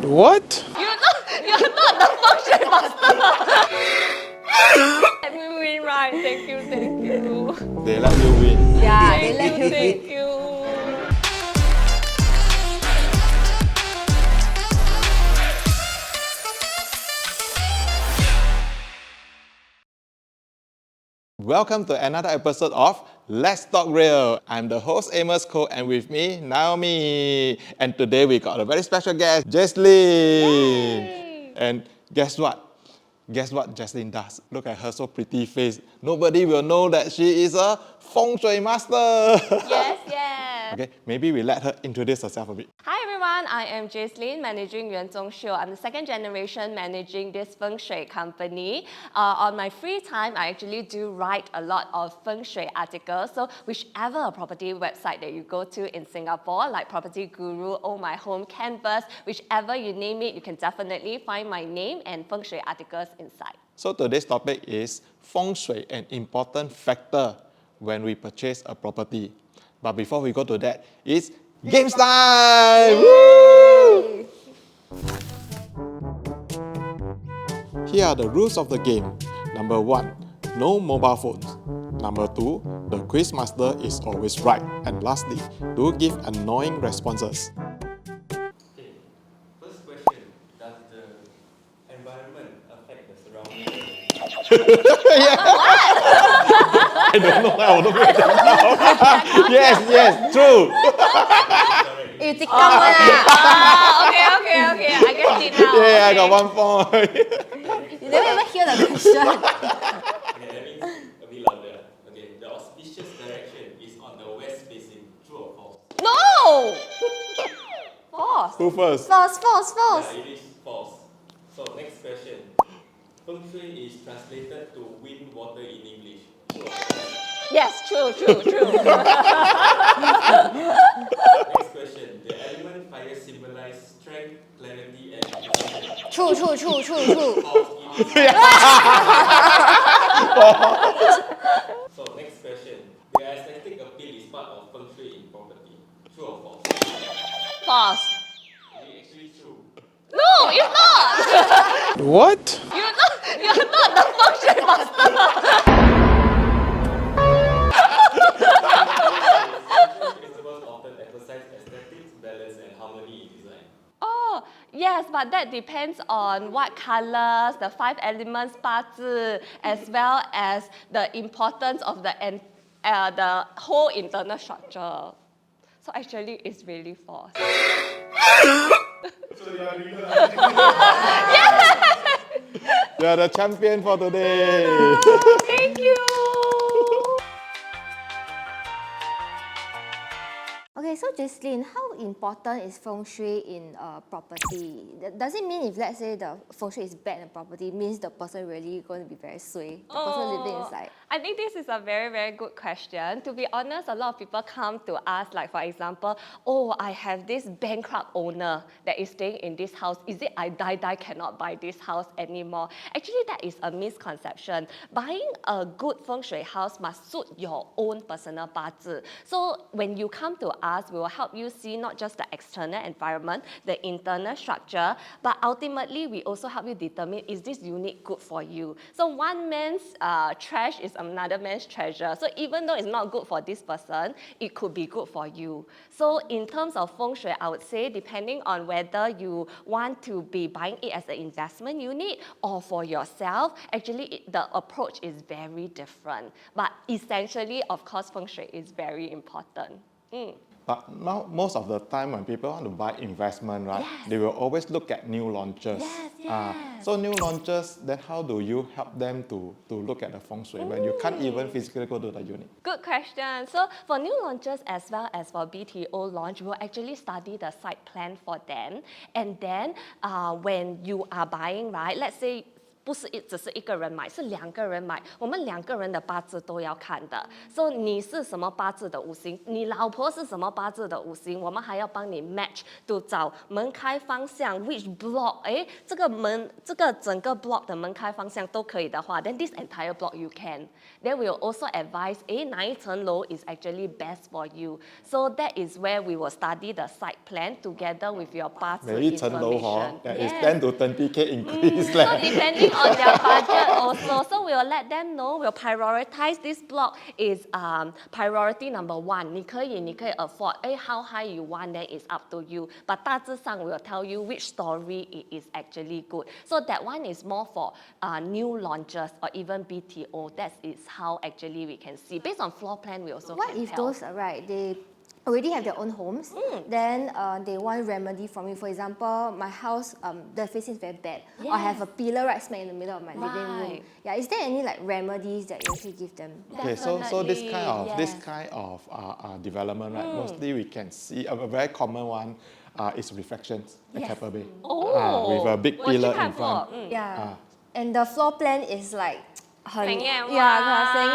What? You're not the Feng Shui Master. Let me win, right? Thank you. They let you win. Yeah, they let you Thank win. you. Welcome to another episode of Let's Talk Real. I'm the host Amos Cole, and with me, Naomi. And today we got a very special guest, Jaslyn. Yay. And guess what? Guess what Jaslyn does? Look at her so pretty face. Nobody will know that she is a Feng Shui Master. Yes. Okay, maybe we let her introduce herself a bit. Hi everyone, I am Jaslyn, managing Yuan Zhong Xiu. I'm the second generation managing this Feng Shui company. On my free time, I actually do write a lot of Feng Shui articles. So whichever property website that you go to in Singapore, like Property Guru, Oh My Home, Canvas, whichever you name it, you can definitely find my name and Feng Shui articles inside. So today's topic is Feng Shui, an important factor when we purchase a property. But before we go to that, it's games time! Woo! Here are the rules of the game. Number 1, no mobile phones. Number 2, the quiz master is always right. And lastly, do give annoying responses. Okay, first question, does the environment affect the surroundings? I don't know how to make that. Yes, true. Correct. You tikam one Okay. I get it now. Yeah, I okay. got 1 point. You never even hear the question. Okay, that means a bit louder. Okay, the auspicious direction is on the west facing, true or false? No! False. Who first? False. Yeah, it is false. So next question. Feng Shui is translated to wind water in English. True or false? Yes, true. Next question. The element fire symbolizes strength, clarity, and precision. True. False. It is So next question. The aesthetic appeal is part of Feng Shui in property. True or false? False. It is actually true. No, it's not. What? You're not the Feng Shui Master. Principles often emphasize aesthetics, balance, and harmony in design. Oh, yes, but that depends on what colors, the 5 elements 八字, as well as the importance of the whole internal structure. So actually, it's really false. You are the champion for today. Thank you. Okay, so Jaslyn, how important is Feng Shui in property? Does it mean if let's say the Feng Shui is bad in property, it means the person really going to be very suay? The person living inside. I think this is a very, very good question. To be honest, a lot of people come to us, like for example, oh, I have this bankrupt owner that is staying in this house. Is it I die cannot buy this house anymore? Actually, that is a misconception. Buying a good Feng Shui house must suit your own personal 八字. So when you come to us, we will help you see not just the external environment, the internal structure, but ultimately we also help you determine, is this unit good for you? So one man's trash is another man's treasure. So even though it's not good for this person, it could be good for you. So in terms of Feng Shui, I would say depending on whether you want to be buying it as an investment unit or for yourself, actually the approach is very different. But essentially, of course, Feng Shui is very important. But now, most of the time when people want to buy investment, right, Yes. they will always look at new launches. Yes. So new launches, then how do you help them to look at the Feng Shui when you can't even physically go to the unit? Good question. So for new launches as well as for BTO launch, we'll actually study the site plan for them. And then when you are buying, right, let's say 不是只是一个人买，是两个人买，我们两个人的八字都要看的。So 你是什么八字的五行，你老婆是什么八字的五行，我们还要帮你 match to 找门开方向 which block， 这个门这个整个 block 的门开方向都可以的话 then this entire block you can. Then we will also advise 哪一层楼 is actually best for you. So that is where we will study the site plan together with your 八字 information. 每一层樓there is Yes. 10 to 20K increase So 咧。 depending on their budget also, so we will let them know, we'll prioritize this block is priority number 1. 你可以 afford, how high you want, then it's up to you. But 大致上 we will tell you which story it is actually good. So that one is more for new launches or even BTO. That is how actually we can see. Based on floor plan, we also What can if tell. those are right? They already have their own homes, then they want remedy from you. For example, my house, the facing is very bad. Or I have a pillar right smack in the middle of my living room. Right. Yeah, is there any like remedies that you actually give them? Okay, so this Definitely, kind yes. of development, right? Mostly we can see a very common one is reflections in Yes. Keppel Bay. Oh, with a big 我去 pillar 看 in 过 front. Yeah. And the floor plan is like 很 생애 yeah, 生意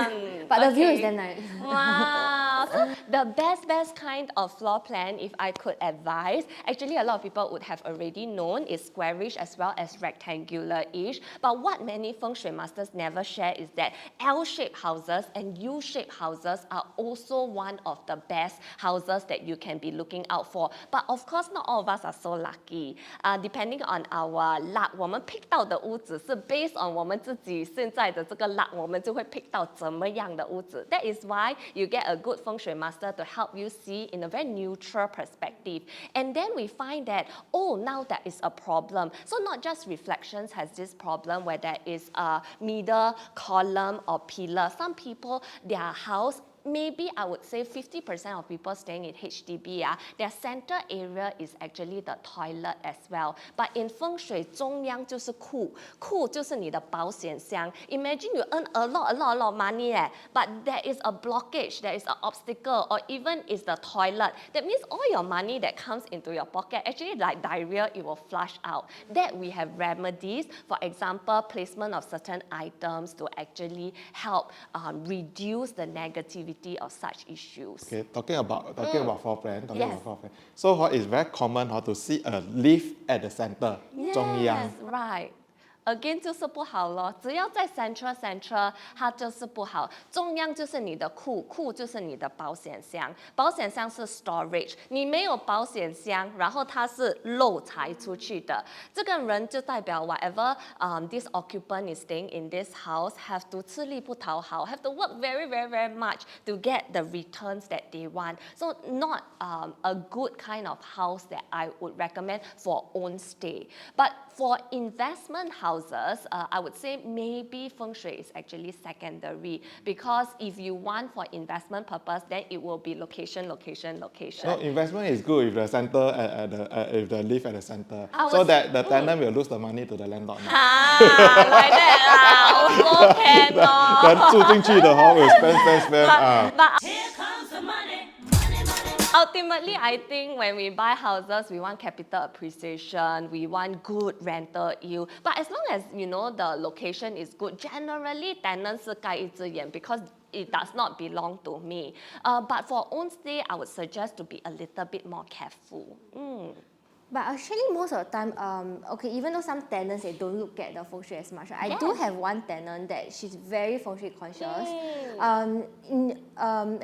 one. But the view is Okay. damn nice. Wow. So the best kind of floor plan, if I could advise, actually a lot of people would have already known is squarish as well as rectangular-ish. But what many Feng Shui masters never share is that L-shaped houses and U-shaped houses are also one of the best houses that you can be looking out for. But of course, not all of us are so lucky. Depending on our luck, 我们 pick 到的屋子是 based on 我们自己现在的这个 luck， 我们就会 pick 到怎么样的屋子。That is why you get a good Feng Shui master to help you see in a very neutral perspective. And then we find that, now that is a problem. So not just reflections has this problem where there is a middle column or pillar. Some people, their house, maybe I would say 50% of people staying in HDB, their center area is actually the toilet as well. But in Feng Shui, 中央就是库，库就是你的保险箱。Imagine you earn a lot of money, but there is a blockage, there is an obstacle, or even is the toilet. That means all your money that comes into your pocket, actually like diarrhea, it will flush out. That we have remedies, for example, placement of certain items to actually help reduce the negativity of such issues. Okay, talking about floor plan, Yes. So what is very common to see a leaf at the center, 中央. Yes, right. Again 就是不好咯，只要在 central， 它就是不好。中央就是你的库，库就是你的保险箱，保险箱是 storage。你没有保险箱，然后它是漏财出去的，这个人就代表 whatever this occupant is staying in this house have to 吃力不讨好 have to work very much to get the returns that they want. So not a good kind of house that I would recommend for own stay. But for investment houses, I would say maybe Feng Shui is actually secondary, because if you want for investment purpose, then it will be location. No, investment is good if the center if the leaf at the center, I so was- that the tenant will lose the money to the landlord. Like that also can lor. 人住进去的will spend But ultimately, I think when we buy houses, we want capital appreciation, we want good rental yield. But as long as you know the location is good, generally tenants 是盖一只眼 because it does not belong to me. But for own stay, I would suggest to be a little bit more careful. But actually, most of the time, okay, even though some tenants they don't look at the feng shui as much, I do have one tenant that she's very feng shui conscious.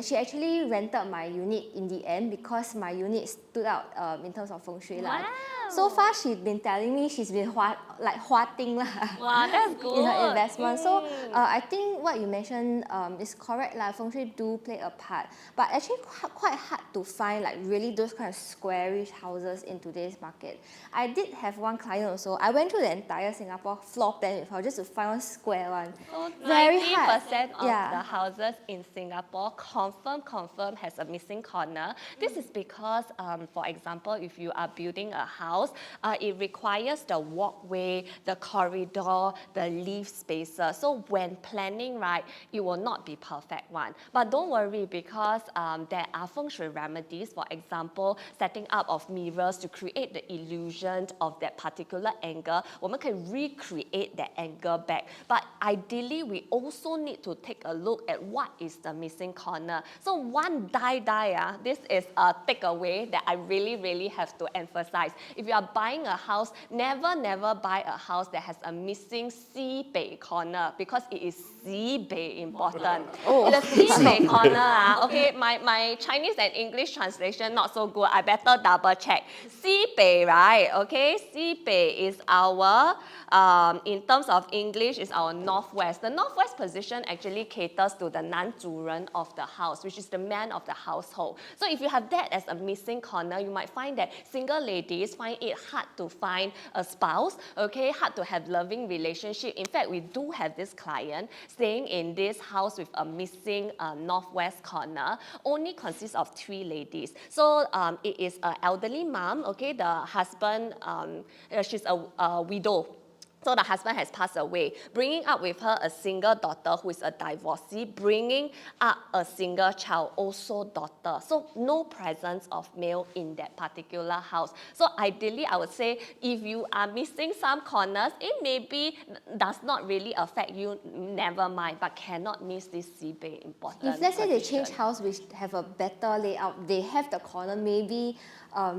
She actually rented my unit in the end because my unit stood out in terms of feng shui. Wow. So far, she's been telling me she's been huating Wow, that's good. in her investment. So I think what you mentioned is correct. Feng shui do play a part, but actually quite hard to find like really those kind of squarish houses in today's market. I did have one client also. I went through the entire Singapore floor plan with her just to find one square one. So Very 90% hard. of Yeah. the houses in Singapore confirm has a missing corner. This is because, for example, if you are building a house, it requires the walkway, the corridor, the leaf spaces. So when planning, right, it will not be perfect one. But don't worry, because there are feng shui remedies. For example, setting up of mirrors to create create the illusion of that particular angle, 我们可以 recreate that angle back. But ideally, we also need to take a look at what is the missing corner. So one this is a takeaway that I really have to emphasize. If you are buying a house, never buy a house that has a missing 西北 corner, because it is 西北 important. The 西北 corner, okay, my Chinese and English translation not so good. I better double check. 西北, right? Okay, 西北 is our, in terms of English, is our northwest. The northwest position actually caters to the 男主人 of the house, which is the man of the household. So if you have that as a missing corner, you might find that single ladies find it hard to find a spouse, okay, hard to have loving relationship. In fact, we do have this client staying in this house with a missing northwest corner, only consists of 3 ladies. So it is an elderly mom, okay, the husband, she's a widow. So the husband has passed away, bringing up with her a single daughter who is a divorcee, bringing up a single child, also daughter. So no presence of male in that particular house. So ideally, I would say if you are missing some corners, it maybe does not really affect you, never mind, but cannot miss this Sibei important. If let's say they position. change house which have a better layout, they have the corner, maybe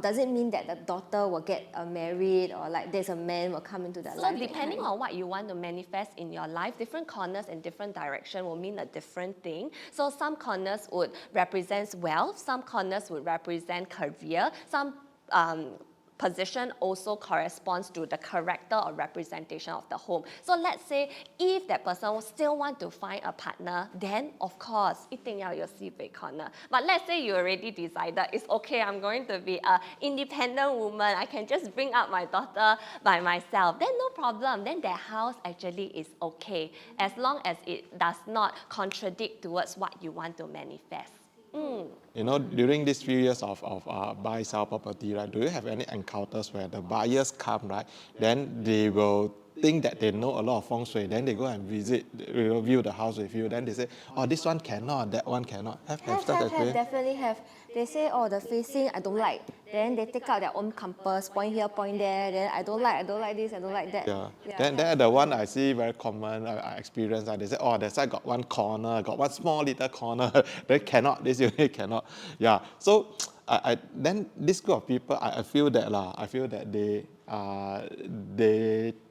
does it mean that the daughter will get married, or like there's a man will come into their So life? depending on what you want to manifest in your life, different corners in different direction will mean a different thing. So some corners would represent wealth, some corners would represent career, some position also corresponds to the character or representation of the home. So let's say if that person still want to find a partner, then of course, 一定要有西北 corner. But let's say you already decided, it's okay, I'm going to be an independent woman, I can just bring up my daughter by myself, then no problem. Then their house actually is okay, as long as it does not contradict towards what you want to manifest. You know, during these few years of buy, sell property, right, do you have any encounters where the buyers come, right, then they will think that they know a lot of Feng Shui, then they go and visit, view the house with you, then they say, oh, this one cannot, that one cannot. Have such experience? Definitely have. They say, oh, the facing I don't like. Then they take out their own compass, point here, point there. Then I don't like this, I don't like that. Yeah. Then the one I see very common experience, they say, oh, that side got one corner, got one small little corner, they cannot, this unit cannot. Yeah. So then this group of people, I feel that they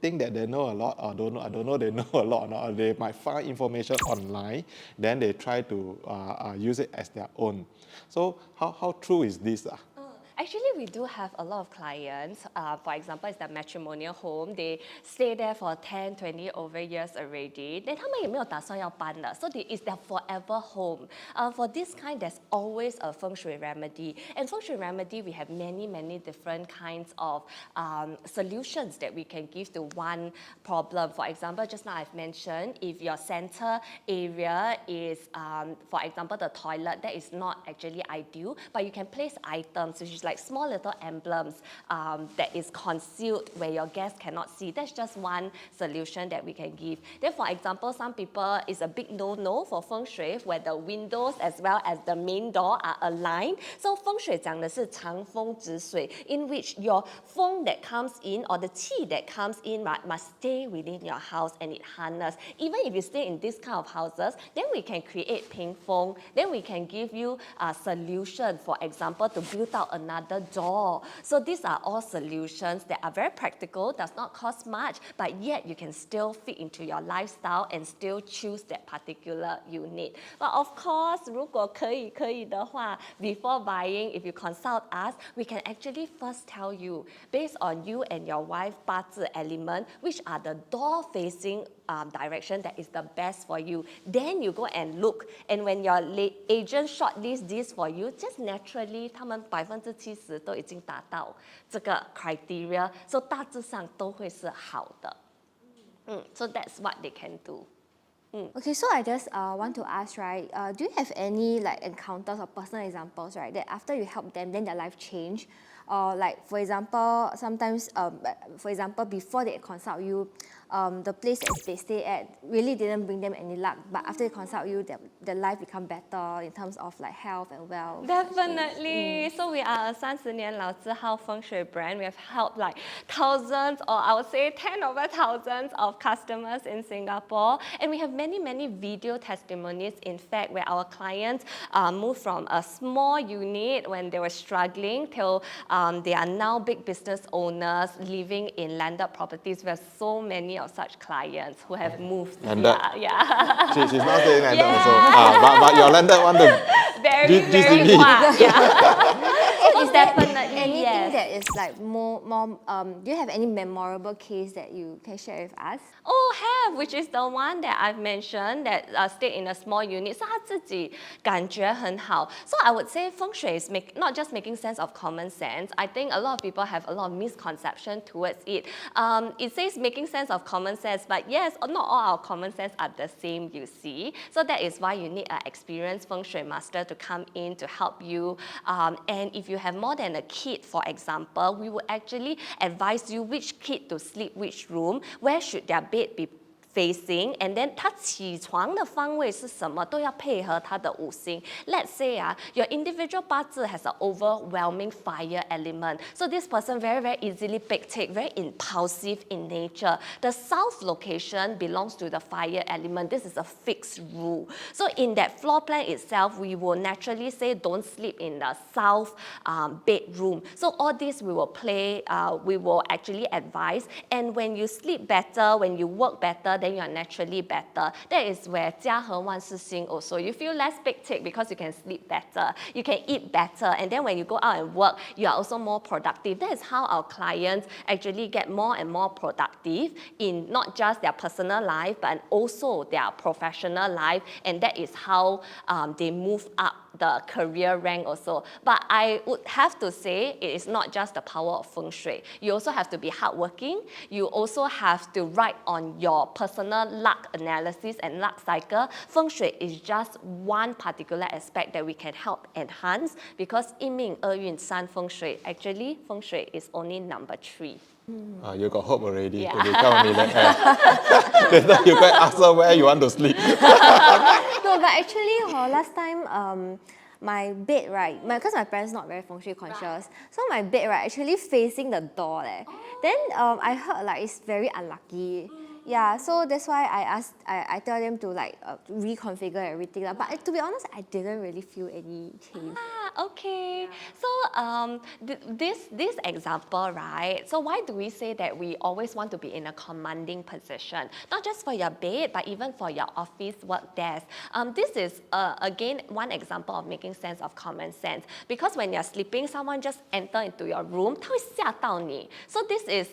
think that they know a lot, or don't know. I don't know they know a lot or not. Or they might find information online, then they try to use it as their own. So how true is this? Actually, we do have a lot of clients. For example, it's the matrimonial home. They stay there for 10, 20 over years already. Then 他们也没有打算要搬的. So it's their forever home. For this kind, there's always a Feng Shui remedy. And Feng Shui remedy, we have many different kinds of solutions that we can give to one problem. For example, just now I've mentioned, if your center area is, for example, the toilet, that is not actually ideal, but you can place items, which is like small little emblems that is concealed where your guests cannot see. That's just one solution that we can give. Then, for example, some people, it's a big no-no for Feng Shui where the windows as well as the main door are aligned. So Feng Shui 讲的是长风直水, in which your 风 that comes in or the qi that comes in, right, must stay within your house and it harness. Even if you stay in this kind of houses, then we can create ping feng. Then we can give you a solution, for example, to build out another door. So these are all solutions that are very practical, does not cost much, but yet you can still fit into your lifestyle and still choose that particular unit. But of course, 如果可以的话, before buying, if you consult us, we can actually first tell you, based on you and your wife 八字 element, which are the door facing direction that is the best for you. Then you go and look, and when your agent shortlist this for you, just naturally 他们70%都已经达到这个 criteria, so 大致上都会是好的. So that's what they can do. Okay, so I just want to ask, right, do you have any like encounters or personal examples, right, that after you help them, then their life change? Or like, for example, sometimes, for example, before they consult you, the place that they stay at really didn't bring them any luck, but after they consult you, their life become better in terms of like health and wealth. Definitely. So we are a 30年老字号 Feng Shui brand. We have helped like thousands, or I would say 10 over thousands of customers in Singapore. And we have many, many video testimonies, in fact, where our clients moved from a small unit when they were struggling till they are now big business owners living in landed properties. We have so many of such clients who have moved. Landed. Yeah. She's not saying landed also. But your landed one to Very, very GCB. wide. Yeah. Is there definitely, anything yes. that is like more do you have any memorable case that you can share with us? Oh, have, which is the one that I've mentioned that stayed in a small unit. So 他自己感觉很好. So I would say Feng Shui is not just making sense of common sense. I think a lot of people have a lot of misconception towards it. It says making sense of common sense, but yes, not all our common sense are the same, you see. So that is why you need an experienced Feng Shui master to come in to help you. And if you have more than a kid, for example, we will actually advise you which kid to sleep which room, where should their bed be facing, and then 他起床的方位是什么都要配合他的五行. Let's say your individual 八字 has an overwhelming fire element. So this person very, very easily pick-take, very impulsive in nature. The south location belongs to the fire element. This is a fixed rule. So in that floor plan itself, we will naturally say don't sleep in the south bedroom. So all this we will actually advise. And when you sleep better, when you work better, then you are naturally better. That is where 家和万事兴 also. You feel less big-take because you can sleep better, you can eat better, and then when you go out and work, you are also more productive. That is how our clients actually get more and more productive in not just their personal life, but also their professional life, and that is how they move up the career rank also. But I would have to say it is not just the power of Feng Shui. You also have to be hardworking. You also have to write on your personal luck analysis and luck cycle. Feng Shui is just one particular aspect that we can help enhance, because 一命二运三 Feng Shui, actually Feng Shui is only number 3. You got hope already Yeah. to become a millionaire. Later you go ask her where you want to sleep. No, but actually, last time, my bed, right, because my parents not very Feng Shui conscious, so my bed, right, actually facing the door. Then I heard like it's very unlucky. Yeah, so that's why I tell them to like reconfigure everything. But to be honest, I didn't really feel any change. Okay. So this example, right? So why do we say that we always want to be in a commanding position? Not just for your bed, but even for your office work desk. This is again one example of making sense of common sense. Because when you're sleeping, someone just enter into your room, 他会吓到你. So this is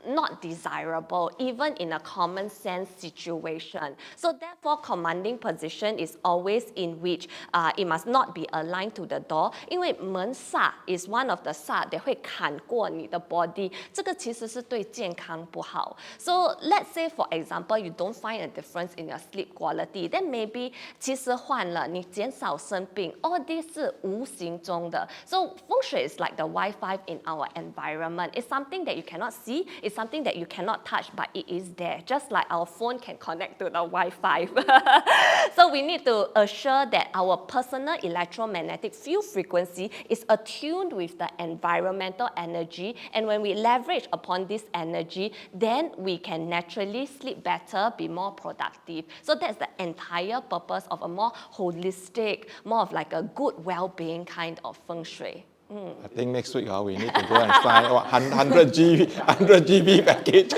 not desirable, even in a common sense situation. So therefore, commanding position is always in which it must not be aligned to the door. 因为门煞 is one of the 煞 that 会砍过你的 body. 这个其实是对健康不好. So let's say, for example, you don't find a difference in your sleep quality, then maybe 其实换了，你减少生病. All this 是无形中的. So Feng Shui is like the Wi-Fi in our environment. It's something that you cannot see. It's something that you cannot touch, but it is there. Just like our phone can connect to the Wi-Fi. So we need to assure that our personal electromagnetic field frequency is attuned with the environmental energy. And when we leverage upon this energy, then we can naturally sleep better, be more productive. So that's the entire purpose of a more holistic, more of like a good well-being kind of Feng Shui. I think next week we need to go and sign 100 GB package.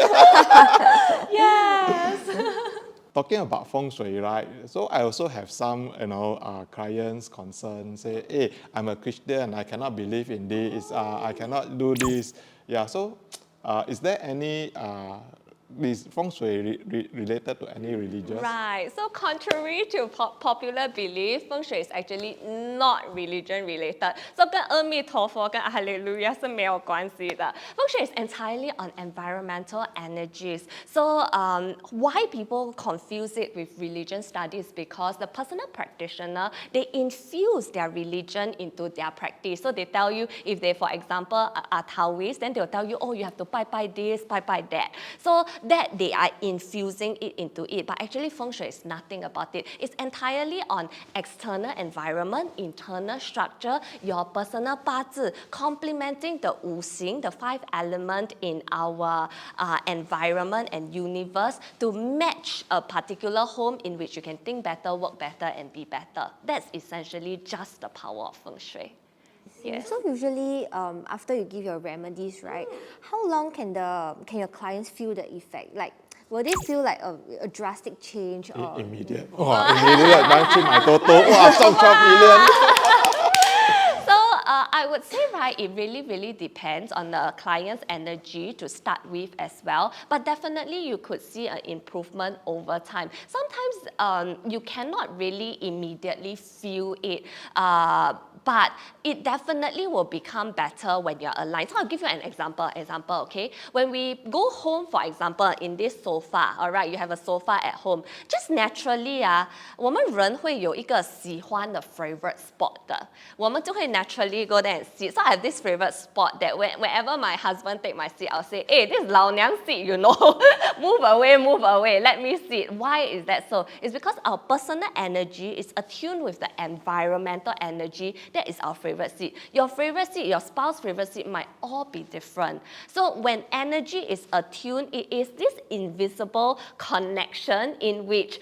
Yes. Talking about Feng Shui, right? So I also have some, clients concerned, say, hey, I'm a Christian, I cannot believe in this, I cannot do this. Yeah, so is there any is Feng Shui related to any religion? Right. So contrary to popular belief, Feng Shui is actually not religion related. So 跟阿弥陀佛跟哈利路亚是没有关系的. Feng Shui is entirely on environmental energies. So why people confuse it with religion studies? Because the personal practitioner, they infuse their religion into their practice. So they tell you, if they, for example, are Taoist, then they'll tell you, oh, you have to bye this, bye that. So that they are infusing it into it, but actually Feng Shui is nothing about it. It's entirely on external environment, internal structure, your personal 八字, complementing the 五行, the 5 element in our environment and universe to match a particular home in which you can think better, work better, and be better. That's essentially just the power of Feng Shui. Yes. So usually, after you give your remedies, right, how long can your clients feel the effect? Like, will they feel like a drastic change or Immediate. Immediate 拿去买多多，哇，中12 million。 So I would say, right, it really depends on the client's energy to start with as well. But definitely you could see an improvement over time. Sometimes you cannot really immediately feel it, but it definitely will become better when you're aligned. So I'll give you an example, okay? When we go home, for example, in this sofa, all right, you have a sofa at home, just naturally 我们人会有一个喜欢的 favorite spot 的，我们就会 naturally go there and sit. So I have this favorite spot that whenever my husband take my seat, I'll say, hey, this is 老娘 seat, you know. move away, let me sit. Why is that so? It's because our personal energy is attuned with the environmental energy. That is our favorite seat. Your favorite seat, your spouse's favorite seat might all be different. So when energy is attuned, it is this invisible connection in which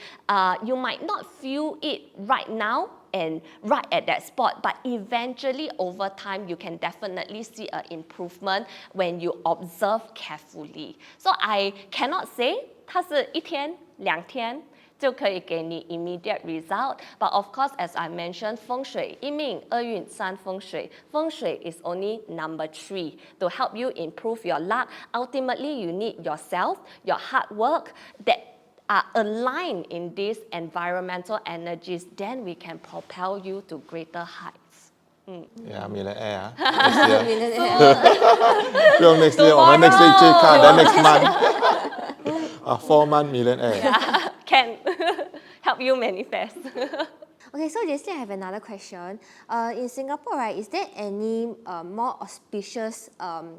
you might not feel it right now and right at that spot, but eventually over time you can definitely see an improvement when you observe carefully. So I cannot say 它是一天两天就可以给你 immediate result. But of course, as I mentioned, 风水一命二运三风水. 风水 is only number 3 to help you improve your luck. Ultimately, you need yourself, your hard work that are aligned in these environmental energies, then we can propel you to greater heights. Yeah, millionaire. Next year. 不用 next year, 我们 next week 去看 then next month. 4-month millionaire. Yeah, can help you manifest. Okay, so Jessie, I have another question. In Singapore, right, is there any more auspicious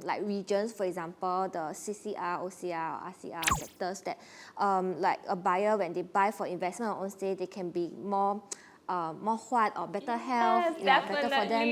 like regions, for example, the CCR, OCR, or RCR sectors that like a buyer, when they buy for investment or own stay, they can be more huat or better health, better for them.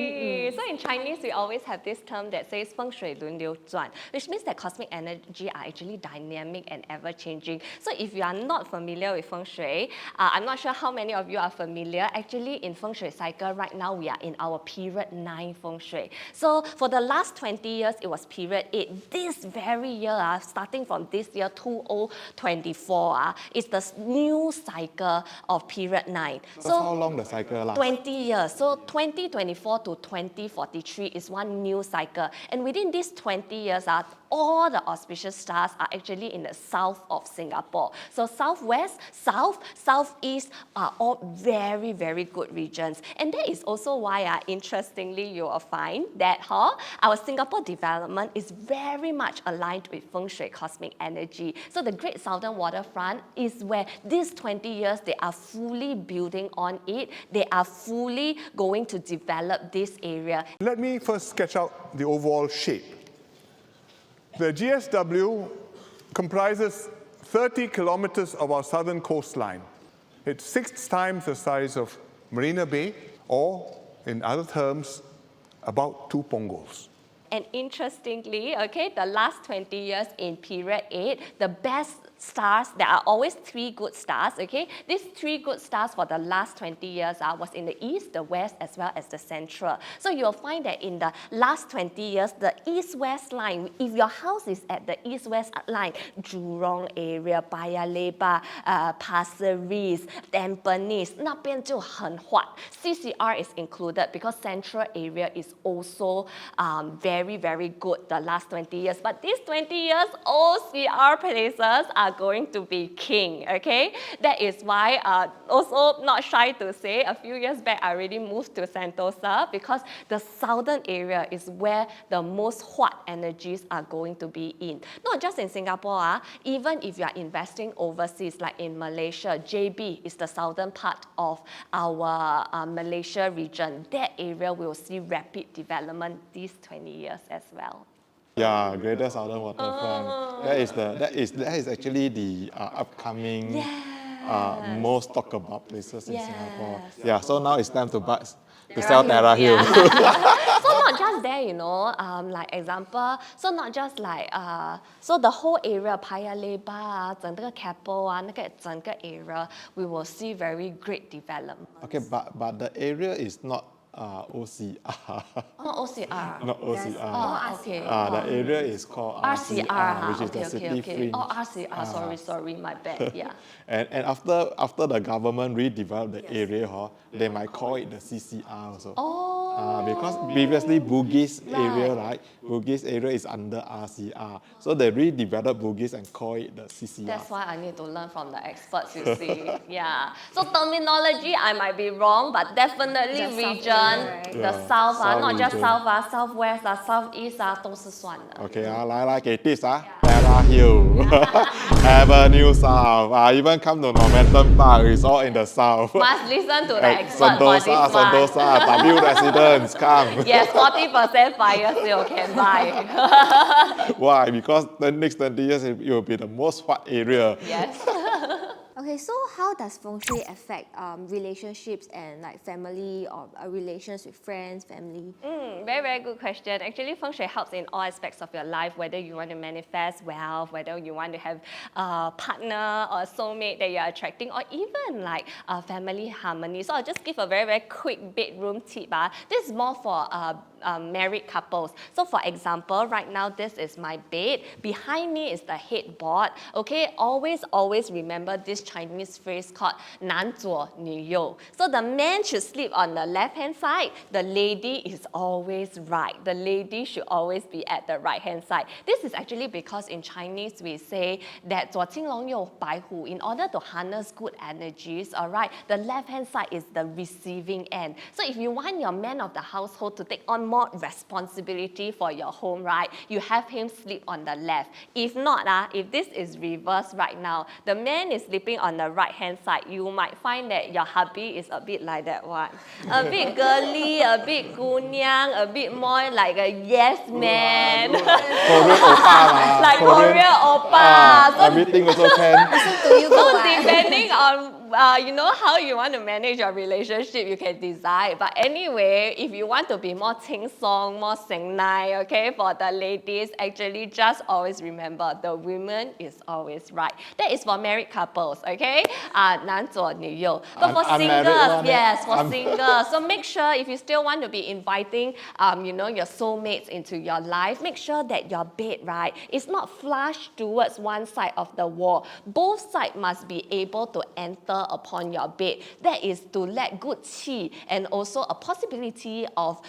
So in Chinese, we always have this term that says 风水轮流转, which means that cosmic energy are actually dynamic and ever-changing. So if you are not familiar with Feng Shui, I'm not sure how many of you are familiar. Actually, in Feng Shui cycle, right now we are in our period 9 Feng Shui. So for the last 20 years, it was period 8. This very year, starting from this year, 2024, is the new cycle of period 9. So how long the cycle lasts? 20 years. So 2024 to 2043 is one new cycle. And within these 20 years, all the auspicious stars are actually in the south of Singapore. So southwest, south, southeast are all very, very good regions. And that is also why, interestingly, you will find that our Singapore development is very much aligned with Feng Shui cosmic energy. So the Great Southern Waterfront is where these 20 years, they are fully building on it. They are fully going to develop this area. Let me first sketch out the overall shape. The GSW comprises 30 kilometers of our southern coastline. It's 6 times the size of Marina Bay, or in other terms, about 2 Punggol's. And interestingly, okay, the last 20 years in period 8, the best stars, there are always 3 good stars, okay? These 3 good stars for the last 20 years was in the east, the west, as well as the central. So you'll find that in the last 20 years, the east-west line, if your house is at the east-west line, Jurong area, Paya Lebar, Pasir Ris, Tampines, 那边就很hot. CCR is included because central area is also very, very good the last 20 years. But these 20 years, OCR places are going to be king, okay? That is why, also not shy to say, a few years back, I already moved to Sentosa because the southern area is where the most hot energies are going to be in. Not just in Singapore, even if you are investing overseas, like in Malaysia, JB is the southern part of our Malaysia region. That area will see rapid development these 20 years as well. Yeah, Greater Southern Waterfront. That is actually the upcoming most talked about places in Singapore. Yeah, so now it's time to sell Terra Hill. So not just there, like example, so not just like so the whole area Paya Lebar 整个 Keppel 那个整个 area, we will see very great development. Okay, but the area is not OCR. Not OCR. Not OCR. Oh, okay. The area is called RCR, which is the city fringe. Oh, RCR, sorry, my bad, yeah. And after the government redeveloped the area, they might call it the CCR also. Because previously Bugis area, right? Bugis area is under RCR. So they redeveloped Bugis and call it the CCR. That's why I need to learn from the experts, you see. Yeah. So terminology, I might be wrong, but definitely The south region, area, right? the Yeah, south, south not just region. south, southwest, southeast 都是算的。 Okay, 来给 tips Terra Hill, Avenue South, even come to Normanton Park, it's all in the south. Must listen to the Like expert for this one. Sentosa, W residents, come. Yes, 40% fire sale can buy. Why? Because the next 20 years it will be the most hot area. Yes. Okay, so how does Feng Shui affect relationships and like family or relations with friends, family? Very, very good question. Actually, Feng Shui helps in all aspects of your life, whether you want to manifest wealth, whether you want to have a partner or a soulmate that you're attracting, or even like family harmony. So I'll just give a very, very quick bedroom tip. This is more for married couples. So for example, right now, this is my bed. Behind me is the headboard. Okay, always remember this Chinese phrase called 男左女右. So the man should sleep on the left-hand side. The lady is always right. The lady should always be at the right-hand side. This is actually because in Chinese we say that 左青龙右白虎. In order to harness good energies, all right, the left-hand side is the receiving end. So if you want your man of the household to take on more responsibility for your home, right, you have him sleep on the left. If not, if this is reversed right now, the man is sleeping on the right hand side, you might find that your hubby is a bit like that one. A bit girly, a bit gunyang, a bit more like a yes man. Korean oppa Like Korean oppa. So everything also can. Do you go? so depending on how you want to manage your relationship, you can decide. But anyway, if you want to be more ching song, more sing nai, okay, for the ladies, actually just always remember the woman is always right. That is for married couples, okay? 男左女右. But for Unmarried singles, one, yes, for singles. So make sure if you still want to be inviting, your soulmates into your life, make sure that your bed, right, is not flush towards one side of the wall. Both sides must be able to enter upon your bed. That is to let good qi and also a possibility of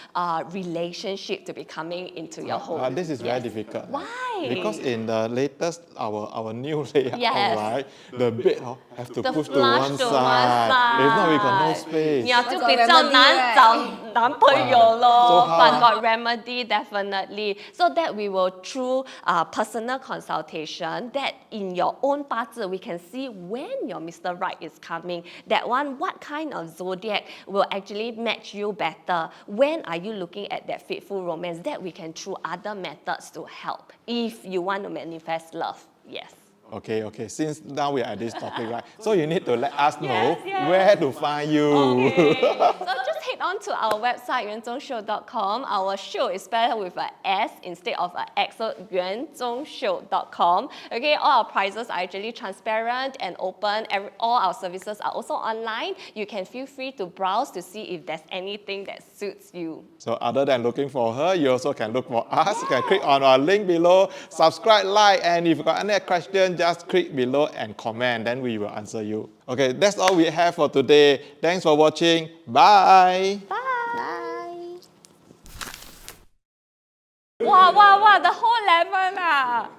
relationship to be coming into your home. This is very difficult. Why? Because in the latest, our new layout, Yes. right, the bed have to The push to flush one to one side. If not, we got no side. space. 你就 got 比较 remedy, 难 right? 找男朋友 So 咯 how? but got remedy definitely. So that we will through personal consultation that in your own 八字 we can see when your Mr. Right is coming. That one, what kind of zodiac will actually match you better? When are you looking at that faithful romance? That we can through other methods to help if you want to manifest love. Yes. Okay. Since now we are at this topic, right? So you need to let us know Yes. where to find you. Okay. So just head on to our website, yuanzhongshow.com. Our show is spelled with an S instead of an X, so yuanzhongshow.com. Okay, all our prices are actually transparent and open. All our services are also online. You can feel free to browse to see if there's anything that suits you. So other than looking for her, you also can look for us. You can click on our link below, subscribe, like, and if you got any question, just click below and comment, then we will answer you. Okay, that's all we have for today. Thanks for watching. Bye. Bye. Wow, the whole level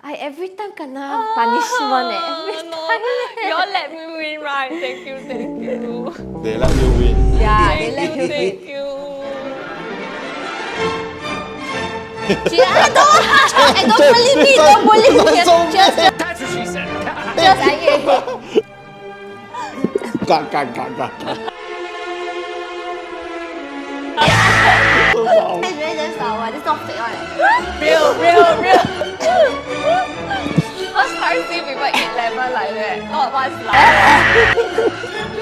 I every time kena punishment every no, time. you all let me win, right? Thank you. They let you win. Yeah, they let you Thank you. don't bully me, don't bully me. That's what she said. Just I Cut. It's really just this not fake one. Real. like that. Not one slide.